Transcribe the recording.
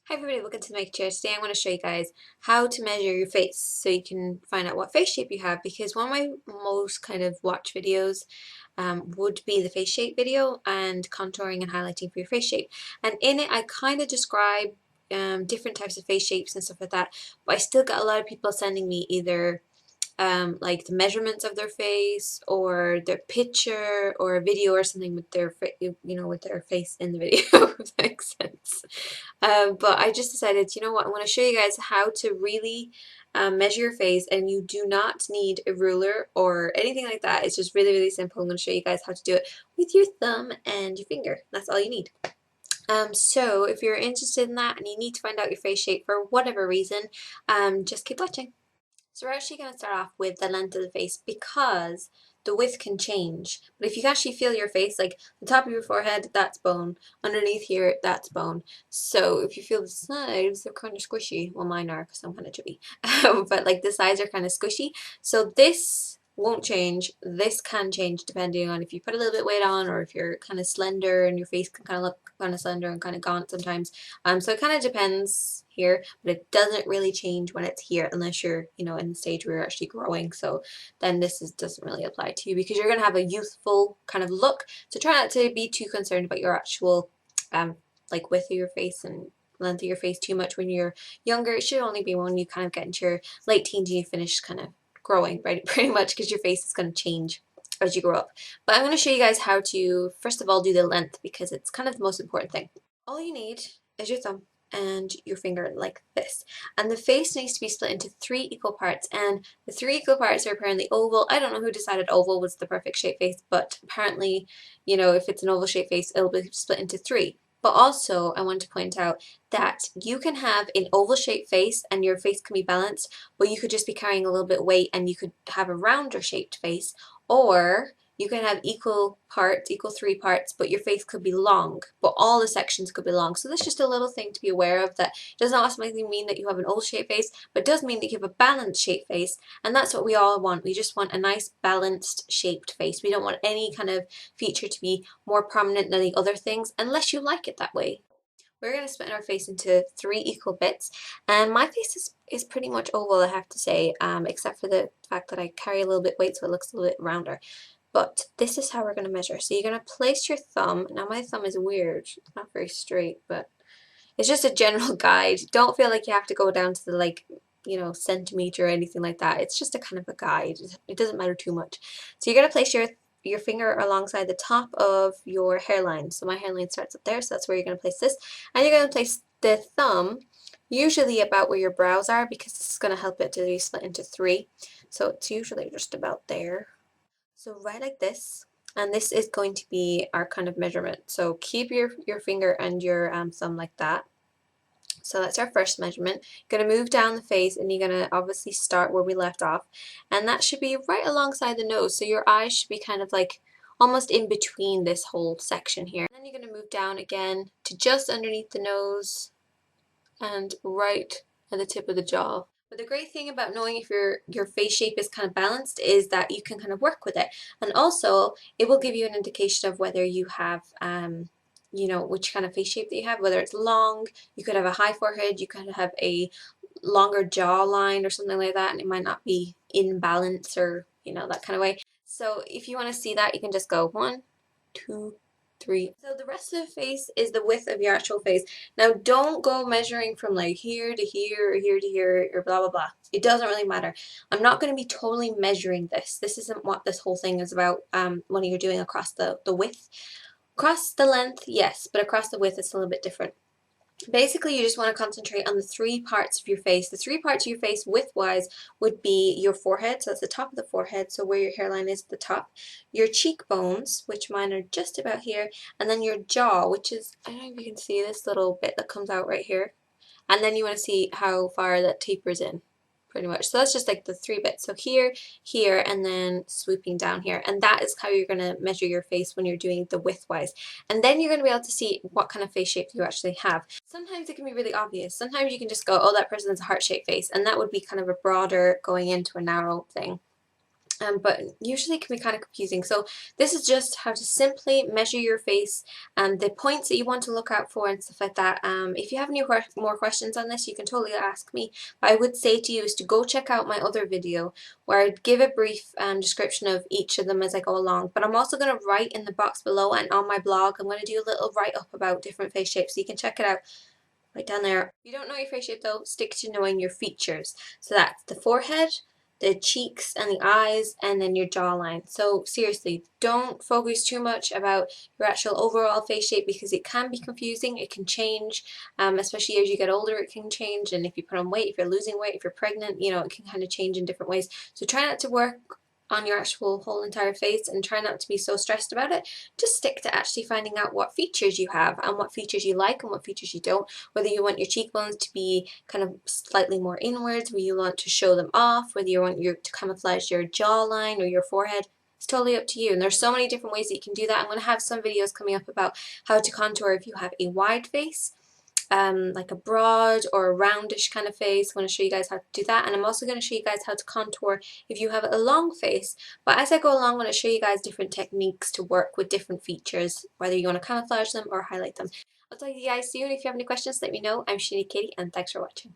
Hi everybody, welcome to the Make Chair. Today I'm going to show you guys how to measure your face so you can find out what face shape you have, because one of my most kind of watch videos would be the face shape video and contouring and highlighting for your face shape. And in it I kind of describe different types of face shapes and stuff like that, but I still get a lot of people sending me either like the measurements of their face or their picture or a video or something with their with their face in the video if that makes sense. But I just decided, you know what, I want to show you guys how to really measure your face, and you do not need a ruler or anything like that. It's just really, really simple. I'm going to show you guys how to do it with your thumb and your finger. That's all you need. So if you're interested in that and you need to find out your face shape for whatever reason, just keep watching. So we're actually going to start off with the length of the face, because the width can change. But if you can actually feel your face, like the top of your forehead, that's bone. Underneath here, that's bone. So if you feel the sides, they're kind of squishy. Well, mine are because I'm kind of chubby. But like the sides are kind of squishy. So this won't change. This can change depending on if you put a little bit weight on, or if you're kind of slender and your face can kind of look kind of slender and kind of gaunt sometimes. So it kind of depends here, but it doesn't really change when it's here unless you're, in the stage where you're actually growing. So then doesn't really apply to you, because you're going to have a youthful kind of look. So try not to be too concerned about your actual like width of your face and length of your face too much when you're younger. It should only be when you kind of get into your late teens and you finish kind of growing, right? Pretty much, because your face is going to change as you grow up. But I'm going to show you guys how to first of all do the length, because it's kind of the most important thing. All you need is your thumb and your finger, like this, and the face needs to be split into 3 equal parts, and the 3 equal parts are apparently oval. I don't know who decided oval was the perfect shape face, but apparently, if it's an oval shape face, it'll be split into 3. But also I want to point out that you can have an oval shaped face and your face can be balanced, but you could just be carrying a little bit of weight and you could have a rounder shaped face. Or you can have equal parts, equal 3 parts, but your face could be long, but all the sections could be long. So that's just a little thing to be aware of, that does not automatically mean that you have an oval shaped face, but does mean that you have a balanced shaped face, and that's what we all want. We just want a nice balanced shaped face. We don't want any kind of feature to be more prominent than the other things, unless you like it that way. We're going to split our face into 3 equal bits, and my face is pretty much oval, I have to say, except for the fact that I carry a little bit weight, so it looks a little bit rounder. But this is how we're going to measure. So you're going to place your thumb. Now my thumb is weird. It's not very straight, but it's just a general guide. Don't feel like you have to go down to the centimeter or anything like that. It's just a kind of a guide. It doesn't matter too much. So you're going to place your finger alongside the top of your hairline. So my hairline starts up there, so that's where you're going to place this. And you're going to place the thumb usually about where your brows are, because this is going to help it to be split into 3. So it's usually just about there. So right like this, and this is going to be our kind of measurement. So keep your finger and your thumb like that. So that's our first measurement. You're going to move down the face, and you're going to obviously start where we left off. And that should be right alongside the nose. So your eyes should be kind of like almost in between this whole section here. And then you're going to move down again to just underneath the nose and right at the tip of the jaw. But the great thing about knowing if your face shape is kind of balanced is that you can kind of work with it. And also it will give you an indication of whether you have which kind of face shape that you have, whether it's long, you could have a high forehead, you could have a longer jawline or something like that, and it might not be in balance, or that kind of way. So if you want to see that, you can just go 1, 2, 3. So the rest of the face is the width of your actual face. Now don't go measuring from like here to here or here to here or blah blah blah. It doesn't really matter. I'm not going to be totally measuring this. This isn't what this whole thing is about. When you're doing across the width. Across the length, yes, but across the width it's a little bit different. Basically, you just want to concentrate on the 3 parts of your face. The 3 parts of your face width-wise would be your forehead, so that's the top of the forehead, so where your hairline is at the top. Your cheekbones, which mine are just about here, and then your jaw, which is, I don't know if you can see this little bit that comes out right here. And then you want to see how far that tapers in, pretty much. So that's just like the 3 bits. So here, here, and then swooping down here. And that is how you're going to measure your face when you're doing the width-wise. And then you're going to be able to see what kind of face shape you actually have. Sometimes it can be really obvious. Sometimes you can just go, oh, that person has a heart-shaped face. And that would be kind of a broader going into a narrow thing. but usually it can be kind of confusing. So this is just how to simply measure your face and the points that you want to look out for and stuff like that. If you have any more questions on this, you can totally ask me. But I would say to you is to go check out my other video where I give a brief description of each of them as I go along. But I'm also going to write in the box below and on my blog, I'm going to do a little write-up about different face shapes, so you can check it out right down there. If you don't know your face shape though, stick to knowing your features. So that's the forehead, the cheeks and the eyes, and then your jawline. So seriously, don't focus too much about your actual overall face shape because it can be confusing. It can change, especially as you get older, it can change. And if you put on weight, if you're losing weight, if you're pregnant, you know, it can kind of change in different ways. So try not to work on your actual whole entire face and try not to be so stressed about it. Just stick to actually finding out what features you have and what features you like and what features you don't. Whether you want your cheekbones to be kind of slightly more inwards, whether you want to show them off, whether you want to camouflage your jawline or your forehead, it's totally up to you. And there's so many different ways that you can do that. I'm going to have some videos coming up about how to contour if you have a wide face, like a broad or a roundish kind of face. I'm going to show you guys how to do that, and I'm also going to show you guys how to contour if you have a long face. But as I go along, I'm going to show you guys different techniques to work with different features, whether you want to camouflage them or highlight them. I'll talk to you guys soon. If you have any questions, let me know. I'm Shani Katie, and thanks for watching.